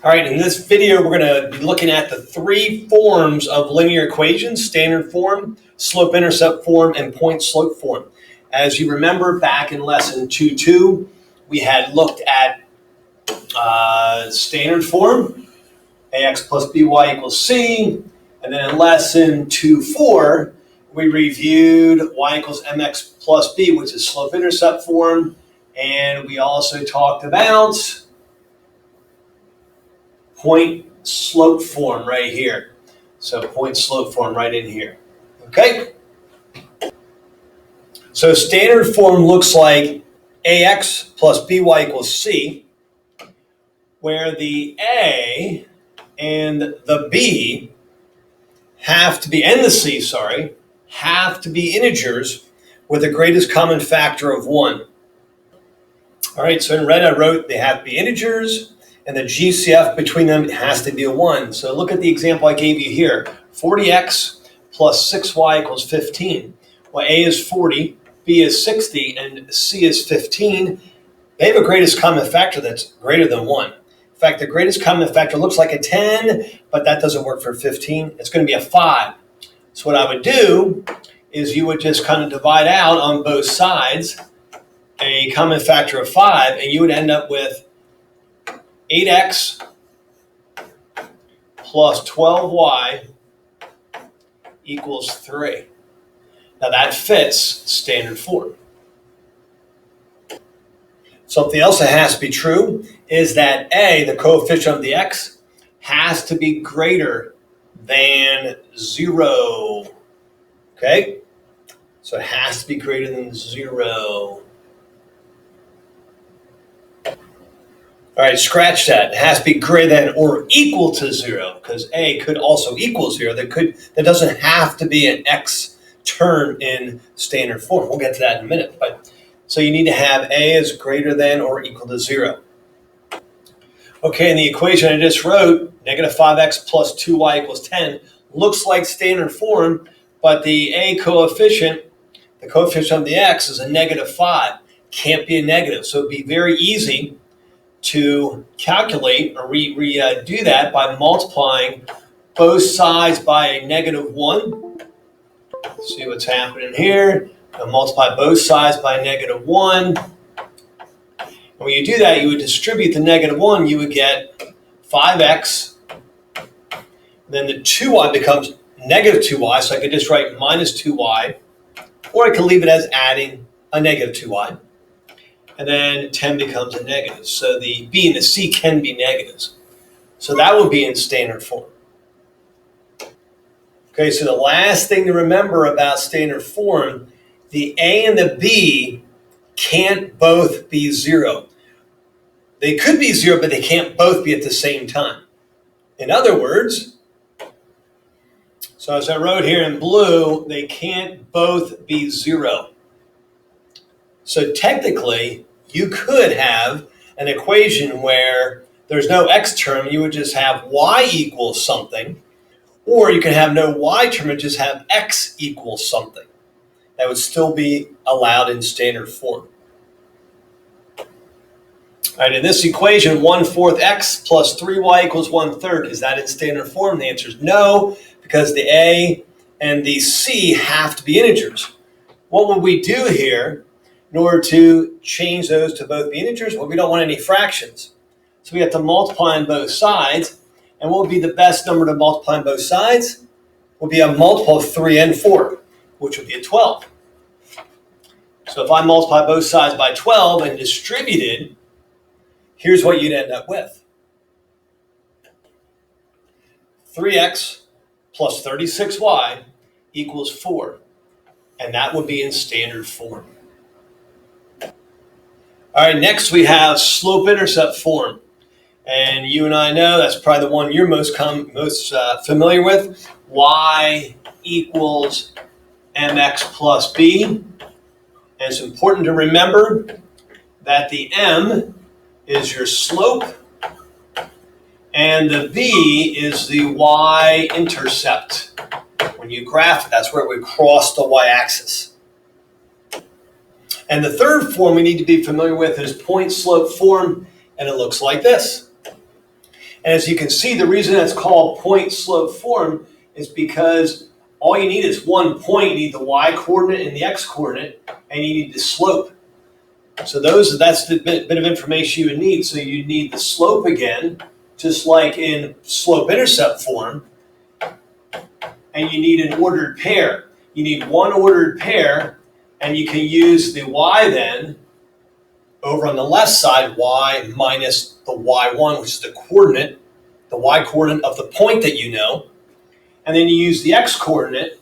All right, in this video, we're going to be looking at the three forms of linear equations: standard form, slope-intercept form, and point-slope form. As you remember, back in lesson 2.2, we had looked at standard form, ax plus by equals c, and then in lesson 2.4, we reviewed y equals mx plus b, which is slope-intercept form, and we also talked about point slope form right here. So point slope form right in here. Okay? So standard form looks like ax plus by equals c, where the a and the b have to be, and the c, sorry, have to be integers with the greatest common factor of 1. All right, so in red I wrote they have to be integers, and the GCF between them has to be a 1. So look at the example I gave you here. 40x plus 6y equals 15. Well, a is 40, b is 60, and c is 15. They have a greatest common factor that's greater than 1. In fact, the greatest common factor looks like a 10, but that doesn't work for 15. It's going to be a 5. So what I would do is you would just kind of divide out on both sides a common factor of 5, and you would end up with 8x plus 12y equals 3. Now that fits standard form. Something else that has to be true is that a, the coefficient of the x, has to be greater than 0. Okay? So it has to be greater than 0. All right, scratch that. It has to be greater than or equal to 0, because a could also equal 0. That doesn't have to be an x term in standard form. We'll get to that in a minute. But so you need to have a is greater than or equal to 0. Okay, in the equation I just wrote, negative 5x plus 2y equals 10, looks like standard form, but the a coefficient, the coefficient of the x, is a negative 5. Can't be a negative, so it'd be very easy to calculate or do that by multiplying both sides by a negative 1. See what's happening here. I'll multiply both sides by negative 1. And when you do that, you would distribute the negative 1. You would get 5x. Then the 2y becomes negative 2y, so I could just write minus 2y. Or I could leave it as adding a negative 2y. And then 10 becomes a negative. So the b and the c can be negatives. So that would be in standard form. Okay, so the last thing to remember about standard form, the a and the b can't both be 0. They could be 0, but they can't both be at the same time. In other words, so as I wrote here in blue, they can't both be 0. So technically, you could have an equation where there's no x term, you would just have y equals something, or you can have no y term and just have x equals something. That would still be allowed in standard form. All right, in this equation, 1/4 x plus 3y equals 1/3. Is that in standard form? The answer is no, because the a and the c have to be integers. What would we do here in order to change those to both be integers? Well, we don't want any fractions. So we have to multiply on both sides. And what would be the best number to multiply on both sides? Would be a multiple of 3 and 4, which would be a 12. So if I multiply both sides by 12 and distributed, here's what you'd end up with. 3x plus 36y equals 4. And that would be in standard form. All right, next we have slope-intercept form. And you and I know that's probably the one you're most familiar with. Y equals mx plus b. And it's important to remember that the m is your slope and the b is the y-intercept. When you graph it, that's where it would cross the y-axis. And the third form we need to be familiar with is point slope form, and it looks like this. And as you can see, the reason that's called point slope form is because all you need is one point. You need the y coordinate and the x coordinate, and you need the slope. So that's the bit of information you would need. So you need the slope again, just like in slope-intercept form, and you need an ordered pair. You need one ordered pair, and you can use the y then over on the left side, y minus the y1, which is the coordinate, the y coordinate of the point that you know. And then you use the x coordinate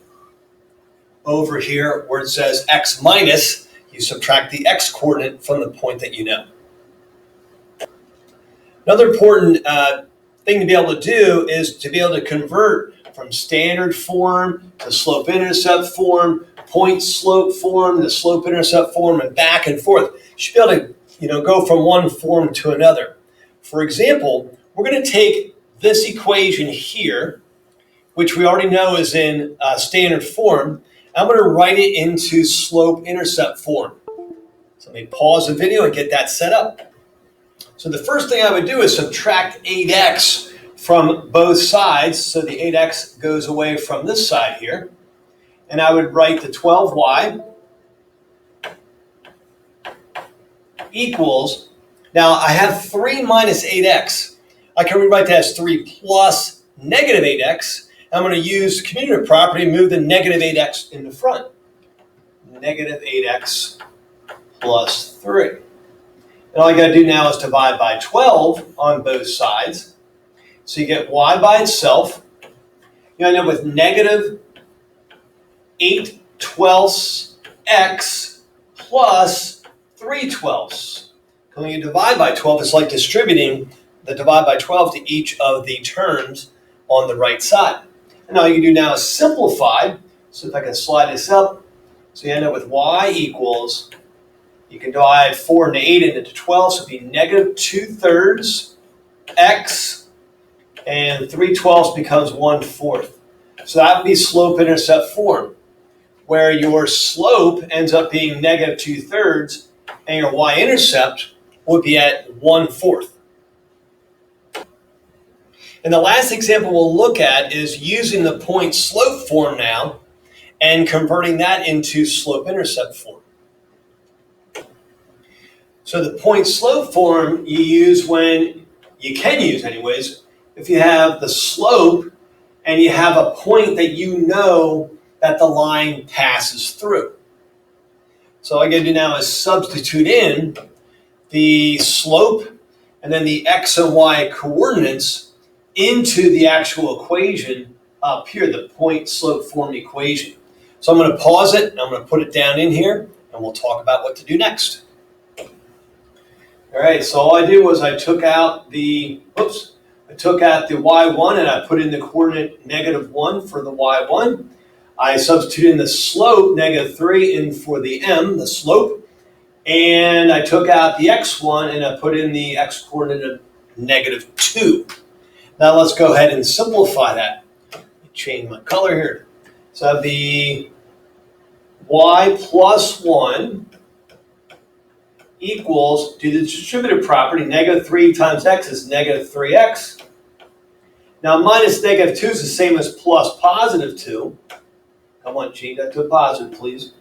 over here where it says x minus, you subtract the x coordinate from the point that you know. Another important thing to be able to do is to be able to convert from standard form to slope-intercept form, point-slope form to slope-intercept form, and back and forth. You should be able to go from one form to another. For example, we're going to take this equation here, which we already know is in standard form. I'm going to write it into slope-intercept form. So let me pause the video and get that set up. So the first thing I would do is subtract 8x from both sides. So the 8x goes away from this side here. And I would write the 12y equals, now I have 3 minus 8x. I can rewrite that as 3 plus negative 8x. I'm going to use commutative property and move the negative 8x in the front. Negative 8x plus 3. And all you got to do now is divide by 12 on both sides. So you get y by itself. You end up with negative 8/12 x plus 3/12. When you divide by 12, it's like distributing the divide by 12 to each of the terms on the right side. And all you can do now is simplify. So if I can slide this up, so you end up with y equals, you can divide 4 into 8 into 12, so it'd be negative 2/3 x, and 3/12 becomes 1/4. So that would be slope-intercept form, where your slope ends up being negative 2/3, and your y-intercept would be at 1/4. And the last example we'll look at is using the point slope form now and converting that into slope-intercept form. So the point slope form you can use anyways, if you have the slope and you have a point that you know that the line passes through. So all I gotta do now is substitute in the slope and then the x and y coordinates into the actual equation up here, the point slope form equation. So I'm going to pause it and I'm going to put it down in here and we'll talk about what to do next. All right, so all I did was I took out the y1 and I put in the coordinate -1 for the y1. I substituted in the slope, -3, in for the m, the slope. And I took out the x1 and I put in the x coordinate of -2. Now let's go ahead and simplify that. Change my color here. So that'd be y plus 1 equals, to the distributive property, -3 times x is -3x. Now minus -2 is the same as plus +2. Come on, change that to a positive, please.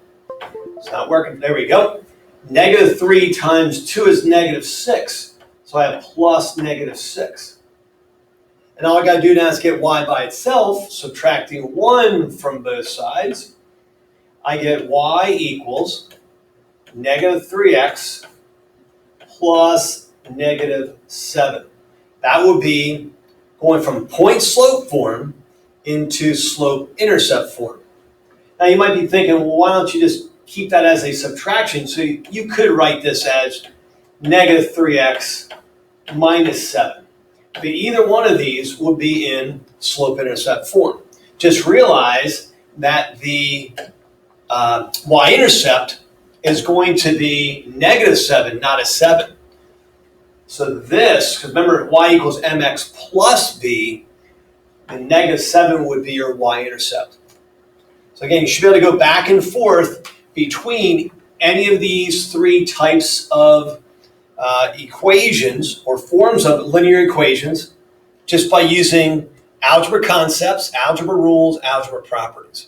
It's not working. There we go. -3 times 2 is -6. So I have plus -6. And all I got to do now is get y by itself, subtracting 1 from both sides. I get y equals -3x plus -7. That would be going from point slope form into slope intercept form. Now you might be thinking, well, why don't you just keep that as a subtraction? So you could write this as -3x minus 7. But either one of these would be in slope-intercept form. Just realize that the y-intercept is going to be -7, not a 7. So this, because remember y equals mx plus b, the -7 would be your y-intercept. So again, you should be able to go back and forth between any of these three types of equations or forms of linear equations just by using algebra concepts, algebra rules, algebra properties.